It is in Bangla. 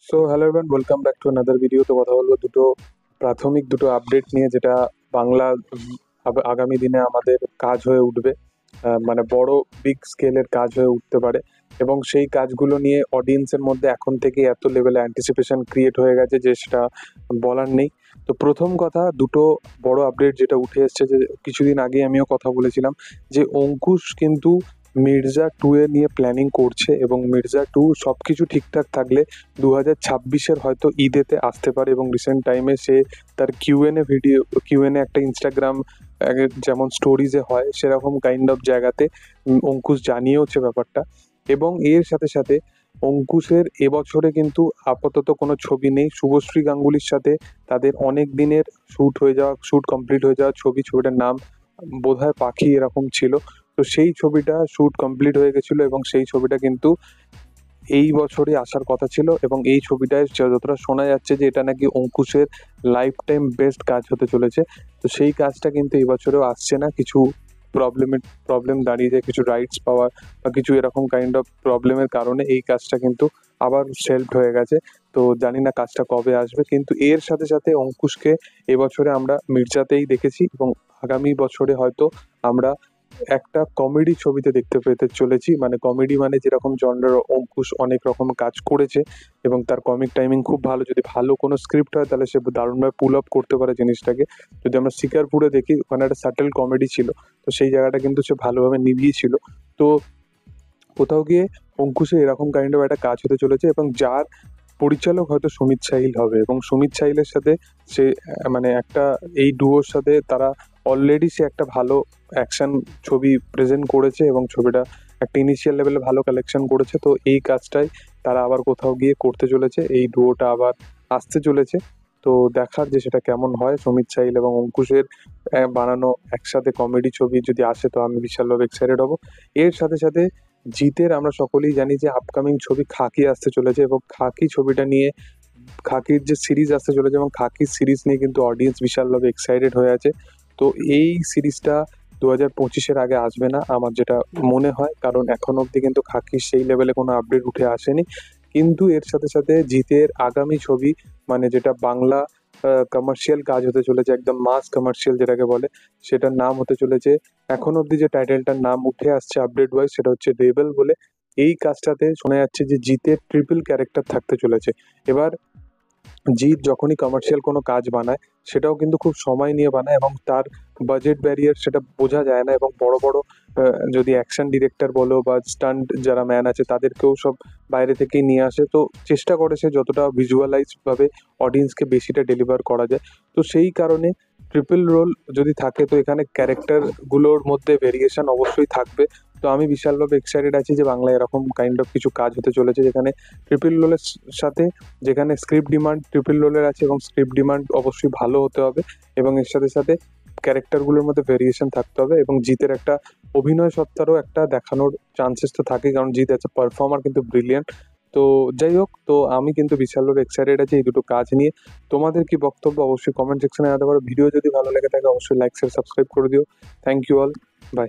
So hello everyone, welcome back to another video. তো কথা বলবো প্রাথমিক দুটো আপডেট নিয়ে, যেটা বাংলা আগামী দিনে আমাদের কাজ হয়ে উঠবে, মানে বড় বিগ স্কেলের কাজ হয়ে উঠতে পারে। এবং সেই কাজগুলো নিয়ে অডিয়েন্সের মধ্যে এখন থেকে এত লেভেলে অ্যান্টিসিপেশন ক্রিয়েট হয়ে গেছে যে সেটা বলার নেই। তো প্রথম কথা, দুটো বড় আপডেট যেটা উঠে এসছে, যে কিছুদিন আগে আমিও কথা বলেছিলাম যে অঙ্কুশ কিন্তু মির্জা 2 এ নিয়ে প্ল্যানিং করছে, এবং মির্জা 2 সব কিছু ঠিকঠাক থাকলে 2026-এর হয়তো ঈদেতে আসতে পারে। এবং রিসেন্ট টাইমে সে তার কিউএনএ একটা ইনস্টাগ্রাম যেমন স্টোরিজে হয় সেরকম কাইন্ড অফ জায়গাতে অঙ্কুশ জানিয়েওছে ব্যাপারটা। এবং এর সাথে সাথে অঙ্কুশের এবছরে কিন্তু আপাতত কোনো ছবি নেই। শুভশ্রী গাঙ্গুলির সাথে তাদের অনেক দিনের শ্যুট কমপ্লিট হয়ে যাওয়া ছবিটার নাম বোধহয় পাখি এরকম ছিল। তো সেই ছবিটা শ্যুট কমপ্লিট হয়ে গেছিল, এবং সেই ছবিটা কিন্তু এই বছরই আসার কথা ছিল। এবং এই ছবিটায় যতটা শোনা যাচ্ছে যে এটা নাকি অঙ্কুশের লাইফ টাইম বেস্ট কাজ হতে চলেছে। তো সেই কাজটা কিন্তু এই বছরেও আসছে না, কিছু প্রবলেম দাঁড়িয়ে যায়, কিছু রাইটস পাওয়ার বা কিছু এরকম কাইন্ড অফ প্রবলেমের কারণে এই কাজটা কিন্তু আবার শেলফড হয়ে গেছে। তো জানি না কাজটা কবে আসবে, কিন্তু এর সাথে সাথে অঙ্কুশকে এবছরে আমরা মির্জাতেই দেখেছি, এবং আগামী বছরে হয়তো আমরা একটা কমেডি ছবিতে দেখতে পেতে চলেছি। মানে কমেডি, মানে যেরকম জনরার অঙ্কুশ অনেক রকম কাজ করেছে, এবং তার কমিক টাইমিং খুব ভালো। যদি ভালো কোনো স্ক্রিপ্ট হয় তাহলে সে দারুণভাবে পুল আপ করতে পারে জিনিসটাকে। যদি আমরা শিকারপুরে দেখি, ওখানে একটা সাটেল কমেডি ছিল, তো সেই জায়গাটা কিন্তু সে ভালোভাবে নিভিয়েছিল। তো কোথাও গিয়ে অঙ্কুশে এরকম কাইন্ড অফ একটা কাজ হতে চলেছে, এবং যার পরিচালক হয়তো সুমিত সাহিল হবে। এবং সুমিত সাহিলের সাথে সে মানে একটা এই ডুয়োর সাথে তারা অলরেডি সে একটা ভালো অ্যাকশন ছবি প্রেজেন্ট করেছে, এবং ছবিটা একটা ইনিশিয়াল লেভেলে ভালো কালেকশন করেছে। তো এই কাজটাই তারা আবার কোথাও গিয়ে করতে চলেছে, এই ডুয়োটা আবার আসতে চলেছে। তো দেখার যে সেটা কেমন হয়। সুমিত সাহিল এবং অঙ্কুশের বানানো একসাথে কমেডি ছবি যদি আসে, তো আমি বিশালভাবে এক্সাইটেড হব। এর সাথে সাথে জিতের আমরা সকলেই জানি যে আপকামিং ছবি খাকি আসতে চলেছে, এবং খাকি ছবিটা নিয়ে, খাকির যে সিরিজ আসতে চলেছে, এবং খাকির সিরিজ নিয়ে কিন্তু অডিয়েন্স বিশালভাবে এক্সাইটেড হয়ে আছে। তো এই সিরিজটা 2025-এর আগে আসবে না আমার যেটা মনে হয়, কারণ এখন অবধি কিন্তু খাকির সেই লেভেলে কোনো আপডেট উঠে আসেনি। কিন্তু এর সাথে সাথে জিতের আগামী ছবি, মানে যেটা বাংলা কমার্শিয়াল কাজ হতে চলেছে, একদম মাস কমার্শিয়াল যেটাকে বলে, সেটার নাম হতে চলেছে, এখন অবধি যে টাইটেলটার নাম উঠে আসছে আপডেট ওয়াইজ, সেটা হচ্ছে রেবেল বলে। এই কাজটাতে শোনা যাচ্ছে যে জিতের ট্রিপল ক্যারেক্টার থাকতে চলেছে। এবার জিৎ যখনই কমার্শিয়াল কোনো কাজ বানায়, সেটাও কিন্তু খুব সময় নিয়ে বানায়, এবং তার বাজেট ব্যারিয়ার সেটা বোঝা যায় না। এবং বড় বড় যদি অ্যাকশন ডিরেক্টর বলো বা স্টান্ট যারা ম্যান আছে, তাদেরকেও সব বাইরে থেকেই নিয়ে আসে। তো চেষ্টা করে সে যতটা ভিজুয়ালাইজ ভাবে অডিয়েন্সকে বেশিটা ডেলিভার করা যায়। তো সেই কারণে ট্রিপল রোল যদি থাকে, তো এখানে ক্যারেক্টারগুলোর মধ্যে ভেরিয়েশন অবশ্যই থাকবে। তো আমি বিশালভাবে এক্সাইটেড আছি যে বাংলায় এরকম কাইন্ড অফ কিছু কাজ হতে চলেছে, যেখানে ট্রিপল রোলের সাথে, যেখানে স্ক্রিপ্ট ডিমান্ড ট্রিপল রোলের আছে, এবং স্ক্রিপ্ট ডিমান্ড অবশ্যই ভালো হতে হবে, এবং এর সাথে সাথে ক্যারেক্টারগুলোর মধ্যে ভেরিয়েশন থাকতে হবে, এবং জিতের একটা অভিনয় সত্তারও একটা দেখানোর চান্সেস তো থাকে, কারণ জিৎ আছে পারফর্মার কিন্তু ব্রিলিয়ান্ট। তো যাই হোক, তো আমি কিন্তু বিশালভাবে এক্সাইটেড আছি এই দুটো কাজ নিয়ে। তোমাদের কি বক্তব্য অবশ্যই কমেন্ট সেকশনে জানাতে পারো। ভিডিও যদি ভালো লেগে থাকে অবশ্যই লাইক শেয়ার সাবস্ক্রাইব করে দিও। Thank you all, by.